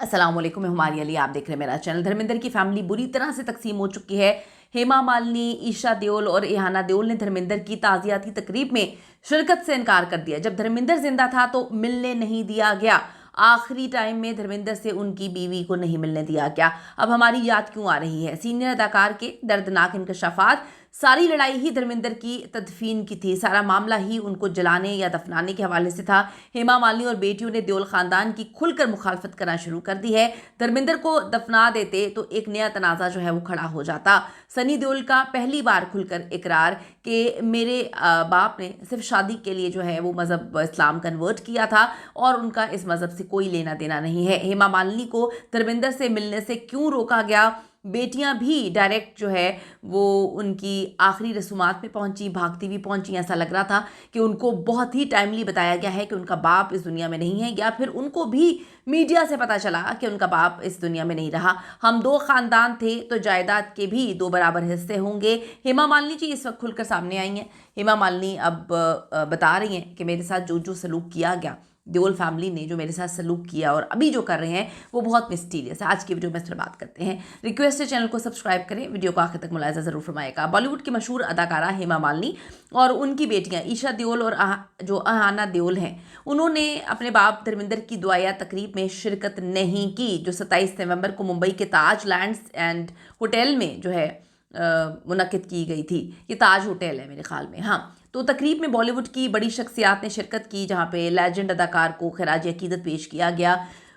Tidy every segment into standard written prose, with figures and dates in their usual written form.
अस्सलाम वालेकुम, मैं हुमारी अली। आप देख रहे हैं मेरा चैनल। धर्मेंद्र की फैमिली बुरी तरह से तकसीम हो चुकी है। हेमा मालिनी, ईशा देओल और इहाना देओल ने धर्मेंद्र की ताज़ियाती तकरीब में शिरकत से इनकार कर दिया। जब धर्मेंद्र जिंदा था तो मिलने नहीं दिया गया, आखिरी टाइम में धर्मेंद्र से उनकी बीवी को नहीं मिलने दिया गया। अब हमारी याद क्यों आ रही है? सीनियर अदाकार के दर्दनाक इंकशाफात। सारी लड़ाई ही धर्मेंद्र की तदफीन की थी, सारा मामला ही उनको जलाने या दफनाने के हवाले से था। हेमा मालिनी और बेटियों ने देओल खानदान की खुलकर मुखालफत करना शुरू कर दी है। धर्मेंद्र को दफना देते तो एक नया तनाज़ा जो है वो खड़ा हो जाता। सनी देओल का पहली बार खुलकर इकरार कि मेरे बाप ने सिर्फ शादी के लिए जो है वो मज़हब इस्लाम कन्वर्ट किया था और उनका इस मज़हब से कोई लेना देना नहीं है। हेमा मालिनी को धर्मेंद्र से मिलने से क्यों रोका गया? बेटियां भी डायरेक्ट जो है वो उनकी आखिरी रसूमात में पहुंची, भागती हुई पहुंची। ऐसा लग रहा था कि उनको बहुत ही टाइमली बताया गया है कि उनका बाप इस दुनिया में नहीं है, या फिर उनको भी मीडिया से पता चला कि उनका बाप इस दुनिया में नहीं रहा। हम दो खानदान थे तो जायदाद के भी दो बराबर हिस्से होंगे। हेमा मालिनी जी इस वक्त खुलकर सामने आई हैं। हेमा मालिनी अब बता रही हैं कि मेरे साथ जो जो सलूक किया गया, देओल फैमिली ने जो मेरे साथ सलूक किया और अभी जो कर रहे हैं वो बहुत मिस्टीरियस है। आज की वीडियो में इस पर बात करते हैं। रिक्वेस्ट है चैनल को सब्सक्राइब करें, वीडियो को आखिर तक मुलाहिजा ज़रूर फरमाएगा। बॉलीवुड की मशहूर अदाकारा हेमा मालिनी और उनकी बेटियां ईशा देओल और जो अहाना देओल हैं, उन्होंने अपने बाप धर्मेंद्र की दुआया तकरीब में शिरकत नहीं की, जो 27 नवंबर को मुंबई के ताज लैंड्स एंड होटल में जो है मुनक्किद की गई थी। ये ताज होटल है मेरे ख्याल में, हाँ। तो तकरीब में बॉलीवुड की बड़ी शख्सियात ने शिरकत की, जहाँ पे लेजेंड अदाकार को खराज अकीदत पेश किया गया।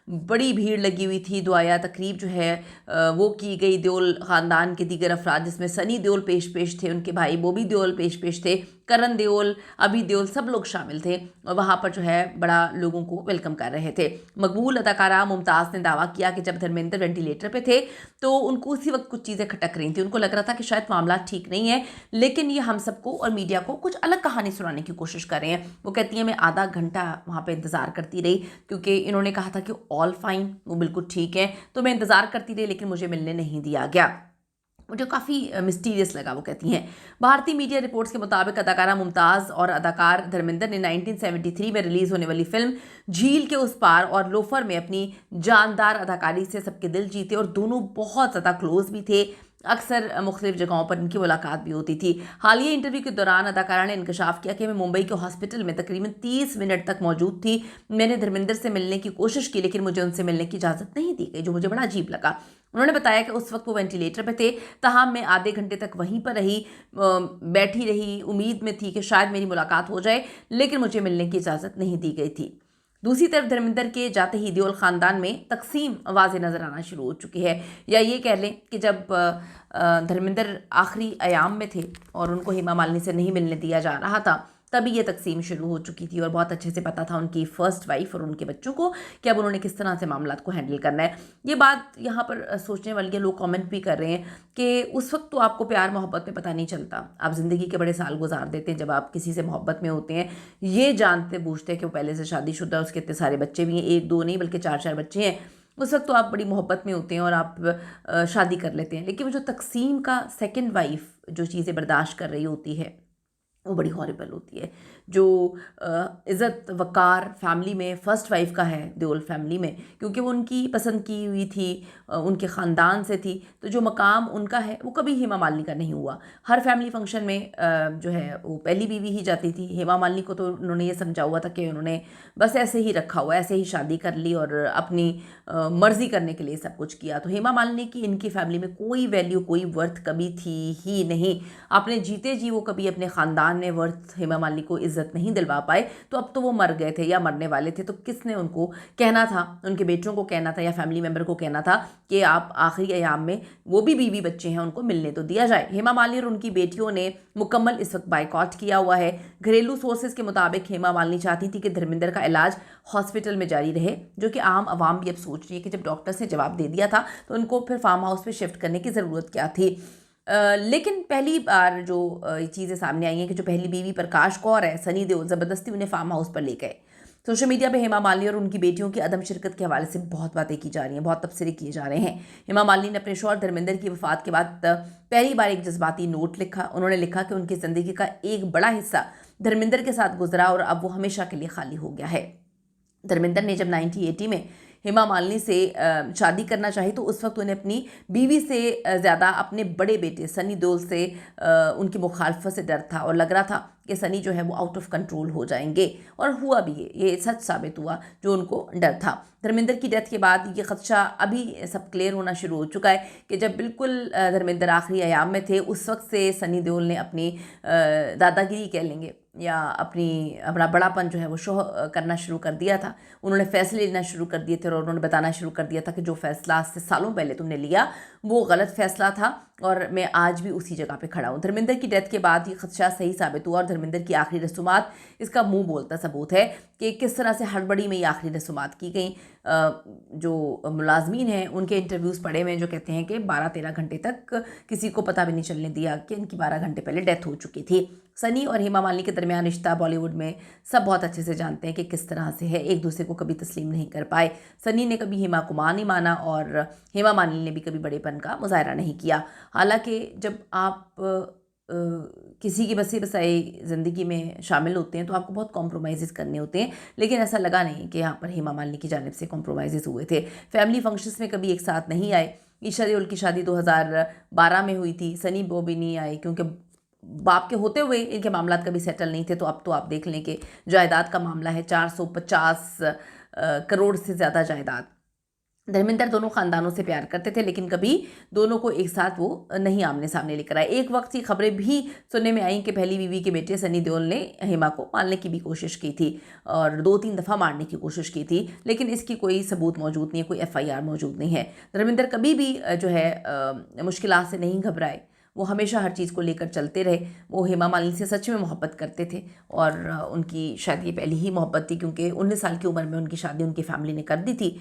बड़ी भीड़ लगी हुई थी। दुआया तकरीब जो है वो की गई। देओल ख़ानदान के दीगर अफराद, जिसमें सनी देओल पेश थे, उनके भाई बॉबी देओल पेश थे, करण देओल, अभी देओल, सब लोग शामिल थे और वहाँ पर जो है बड़ा लोगों को वेलकम कर रहे थे। मकबूल अदाकारा मुमताज़ ने दावा किया कि जब धर्मेंद्र वेंटिलेटर पे थे तो उनको उसी वक्त कुछ चीज़ें खटक रही थी। उनको लग रहा था कि शायद मामला ठीक नहीं है, लेकिन ये हम सबको और मीडिया को कुछ अलग कहानी सुनाने की कोशिश कर रहे हैं। वो कहती हैं मैं आधा घंटा वहाँ पर इंतज़ार करती रही, क्योंकि इन्होंने कहा था कि ऑल फाइन, वो बिल्कुल ठीक है, तो मैं इंतज़ार करती रही, लेकिन मुझे मिलने नहीं दिया गया। मुझे काफ़ी मिस्टीरियस लगा। वो कहती हैं भारतीय मीडिया रिपोर्ट्स के मुताबिक अदाकारा मुमताज़ और अदाकार धर्मेंद्र ने 1973 में रिलीज़ होने वाली फिल्म झील के उस पार और लोफर में अपनी जानदार अदाकारी से सबके दिल जीते और दोनों बहुत ज़्यादा क्लोज भी थे। अक्सर मुख्तलिफ जगहों पर इनकी मुलाकात भी होती थी। हालिया इंटरव्यू के दौरान अदाकारा ने इंकशाफ किया कि मैं मुंबई के हॉस्पिटल में तकरीबन 30 मिनट तक मौजूद थी। मैंने धर्मेंद्र से मिलने की कोशिश की, लेकिन मुझे उनसे मिलने की इजाज़त नहीं दी गई, जो मुझे बड़ा अजीब लगा। उन्होंने बताया कि उस वक्त वो वेंटिलेटर पे थे, तहां मैं आधे घंटे तक वहीं पर रही, बैठी रही, उम्मीद में थी कि शायद मेरी मुलाकात हो जाए, लेकिन मुझे मिलने की इजाज़त नहीं दी गई थी। दूसरी तरफ धर्मेंद्र के जाते ही देओल ख़ानदान में तकसीम वाज़े नज़र आना शुरू हो चुकी है, या ये कह लें कि जब धर्मेंद्र आखिरी अयाम में थे और उनको हेमा मालिनी से नहीं मिलने दिया जा रहा था, तभी ये तकसीम शुरू हो चुकी थी और बहुत अच्छे से पता था उनकी फ़र्स्ट वाइफ और उनके बच्चों को कि अब उन्होंने किस तरह से मामलात को हैंडल करना है। ये बात यहाँ पर सोचने वाली है, लोग कमेंट भी कर रहे हैं कि उस वक्त तो आपको प्यार मोहब्बत में पता नहीं चलता, आप ज़िंदगी के बड़े साल गुजार देते हैं जब आप किसी से मोहब्बत में होते हैं, ये जानते बूझते हैं कि वो पहले से शादीशुदा, उसके इतने सारे बच्चे भी हैं, एक दो नहीं बल्कि 4-4 बच्चे हैं। उस वक्त तो आप बड़ी मोहब्बत में होते हैं और आप शादी कर लेते हैं, लेकिन वो जो तकसीम का सेकंड वाइफ जो चीज़ें बर्दाश्त कर रही होती है वो बड़ी हॉरिबल होती है। जो इज़्ज़त वक़ार फैमिली में फ़र्स्ट वाइफ का है, देओल फैमिली में, क्योंकि वो उनकी पसंद की हुई थी, उनके ख़ानदान से थी, तो जो मकाम उनका है वो कभी हेमा मालिनी का नहीं हुआ। हर फैमिली फंक्शन में जो है वो पहली बीवी ही जाती थी। हेमा मालिनी को तो उन्होंने ये समझा हुआ था कि उन्होंने बस ऐसे ही रखा हुआ, ऐसे ही शादी कर ली और अपनी मर्ज़ी करने के लिए सब कुछ किया। तो हेमा मालिनी की इनकी फैमिली में कोई वैल्यू, कोई वर्थ कभी थी ही नहीं। अपने जीते जी वो कभी अपने ख़ानदान ने वर्थ हेमा मालिनी को इज्जत नहीं दिलवा पाए, तो अब तो वो मर गए थे या मरने वाले थे, तो किसने उनको कहना था, उनके बेटियों को कहना था या फैमिली मेम्बर को कहना था कि आप आखिरी अयाम में, वो भी बीवी बच्चे हैं, उनको मिलने तो दिया जाए। हेमा मालिनी और उनकी बेटियों ने मुकम्मल इस वक्त बाइकआउट किया हुआ है। घरेलू सोर्सेज के मुताबिक हेमा मालिनी चाहती थी कि धर्मेंद्र का इलाज हॉस्पिटल में जारी रहे, जो कि आम आवाम भी अब सोच रही है कि जब डॉक्टर्स ने जवाब दे दिया था तो उनको फिर फार्म हाउस पे शिफ्ट करने की ज़रूरत क्या थी। लेकिन पहली बार जो चीज़ें सामने आई हैं कि जो पहली बीवी प्रकाश कौर है, सनी देओल, ज़बरदस्ती उन्हें फार्म हाउस पर ले गए। सोशल मीडिया पे हेमा मालिनी और उनकी बेटियों की अदम शिरकत के हवाले से बहुत बातें की जा रही हैं, बहुत तबसरे किए जा रहे हैं। हेमा मालिनी ने अपने शौहर धर्मेंद्र की वफ़ात के बाद पहली बार एक जज्बाती नोट लिखा। उन्होंने लिखा कि उनकी ज़िंदगी का एक बड़ा हिस्सा धर्मेंद्र के साथ गुजरा और अब वो हमेशा के लिए खाली हो गया है। धर्मेंद्र ने जब 1980 में हेमा मालिनी से शादी करना चाही तो उस वक्त उन्हें अपनी बीवी से ज़्यादा अपने बड़े बेटे सनी देओल से उनकी मुखालफत से डर था और लग रहा था कि सनी जो है वो आउट ऑफ कंट्रोल हो जाएंगे, और हुआ भी ये सच साबित हुआ जो उनको डर था। धर्मेंद्र की डेथ के बाद ये खदशा अभी सब क्लियर होना शुरू हो चुका है कि जब बिल्कुल धर्मेंद्र आखिरी अयाम में थे उस वक्त से सनी देओल ने अपनी दादागिरी कह लेंगे या अपना बड़ापन जो है वो शो करना शुरू कर दिया था। उन्होंने फैसले लेना शुरू कर दिए थे और उन्होंने बताना शुरू कर दिया था कि जो फैसला आज से सालों पहले तुमने लिया वो गलत फैसला था और मैं आज भी उसी जगह पे खड़ा हूँ। धर्मेंद्र की डेथ के बाद ये खदशा सही साबित हुआ और धर्मेंद्र की आखिरी रसूमात इसका मुंह बोलता सबूत है कि किस तरह से हड़बड़ी में ये आखिरी रसूमात की गई। जो मुलाजमीन हैं उनके इंटरव्यूज़ पढ़े हुए जो कहते हैं कि 12-13 घंटे तक किसी को पता भी नहीं चलने दिया कि इनकी 12 घंटे पहले डेथ हो चुकी थी। सनी और हेमा मालिनी के दरमियान रिश्ता बॉलीवुड में सब बहुत अच्छे से जानते हैं कि किस तरह से है, एक दूसरे को कभी तस्लीम नहीं कर पाए। सनी ने कभी हेमा को मां नहीं माना और हेमा मालिनी ने भी कभी बड़ेपन का मुजाहरा नहीं किया। हालांकि जब आप किसी की बसी बसाई ज़िंदगी में शामिल होते हैं तो आपको बहुत कॉम्प्रोमाइज़ करने होते हैं, लेकिन ऐसा लगा नहीं कि यहाँ पर हेमा मालिनी की जानिब से कॉम्प्रोमाइज़ हुए थे। फैमिली फंक्शंस में कभी एक साथ नहीं आए। ईशा देओल की शादी 2012 में हुई थी, सनी वो भी नहीं आए क्योंकि बाप के होते हुए इनके मामला कभी सेटल नहीं थे। तो अब तो आप देख लें कि जायदाद का मामला है, 450 करोड़ से ज़्यादा जायदाद। धर्मेंद्र दोनों ख़ानदानों से प्यार करते थे लेकिन कभी दोनों को एक साथ वो नहीं आमने सामने लेकर आए। एक वक्त की खबरें भी सुनने में आई कि पहली बीवी के बेटे सनी देओल ने हेमा को मारने की भी कोशिश की थी और 2-3 दफ़ा मारने की कोशिश की थी, लेकिन इसकी कोई सबूत मौजूद नहीं है, कोई FIR मौजूद नहीं है। धर्मेंद्र कभी भी जो है मुश्किलात से नहीं घबराए, वो हमेशा हर चीज़ को लेकर चलते रहे। वो हेमा मालिनी से सच में मोहब्बत करते थे और उनकी शायद ये पहली ही मोहब्बत थी क्योंकि 19 साल की उम्र में उनकी शादी उनकी फैमिली ने कर दी थी।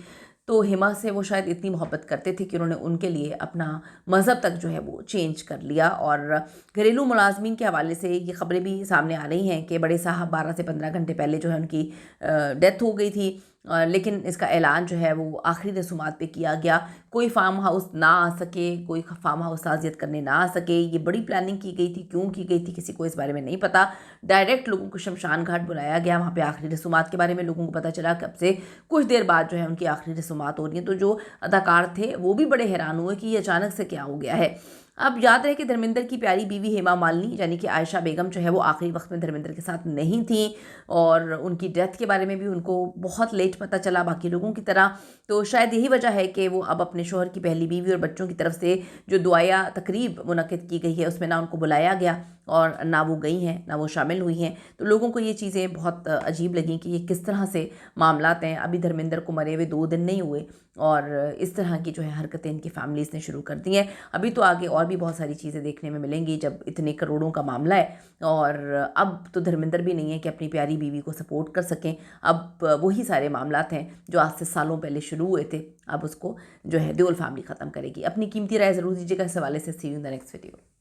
तो हेमा से वो शायद इतनी मोहब्बत करते थे कि उन्होंने उनके लिए अपना मज़हब तक जो है वो चेंज कर लिया। और घरेलू मुलाजमीन के हवाले से ये ख़बरें भी सामने आ रही हैं कि बड़े साहब 12 से 15 घंटे पहले जो है उनकी डेथ हो गई थी, लेकिन इसका ऐलान जो है वो आखिरी रसूमात पे किया गया। कोई फार्म हाउस ना आ सके, कोई फार्म हाउस ताज़ियत करने ना आ सके, ये बड़ी प्लानिंग की गई थी। क्यों की गई थी किसी को इस बारे में नहीं पता। डायरेक्ट लोगों को शमशान घाट बुलाया गया, वहाँ पे आखिरी रसूमात के बारे में लोगों को पता चला। कब से कुछ देर बाद जो है उनकी आखिरी रसूमात हो रही हैं। तो जो अदाकार थे वो भी बड़े हैरान हुए कि ये अचानक से क्या हो गया है। अब याद रहे कि धर्मेंद्र की प्यारी बीवी हेमा मालिनी यानी कि आयशा बेगम जो है वो आखिरी वक्त में धर्मेंद्र के साथ नहीं थी और उनकी डेथ के बारे में भी उनको बहुत लेट पता चला बाकी लोगों की तरह। तो शायद यही वजह है कि वो अब अपने शोहर की पहली बीवी और बच्चों की तरफ से जो दुआया तकरीब मुनक्किद की गई है उसमें ना उनको बुलाया गया और ना वो गई हैं ना वो शामिल हुई हैं। तो लोगों को ये चीज़ें बहुत अजीब लगी कि ये किस तरह से मामलात हैं। अभी धर्मेंद्र को मरे हुए 2 दिन नहीं हुए और इस तरह की जो है हरकतें इनकी फैमिलीज़ ने शुरू कर दी हैं। अभी तो आगे और भी बहुत सारी चीज़ें देखने में मिलेंगी जब इतने करोड़ों का मामला है। और अब तो धर्मेंद्र भी नहीं है कि अपनी प्यारी बीवी को सपोर्ट कर सकें। अब वही सारे मामलात हैं जो आज से सालों पहले शुरू हुए थे, अब उसको जो है देओल फैमिली ख़त्म करेगी। अपनी कीमती राय ज़रूर दीजिएगा इस हवाले से। See you in the next video.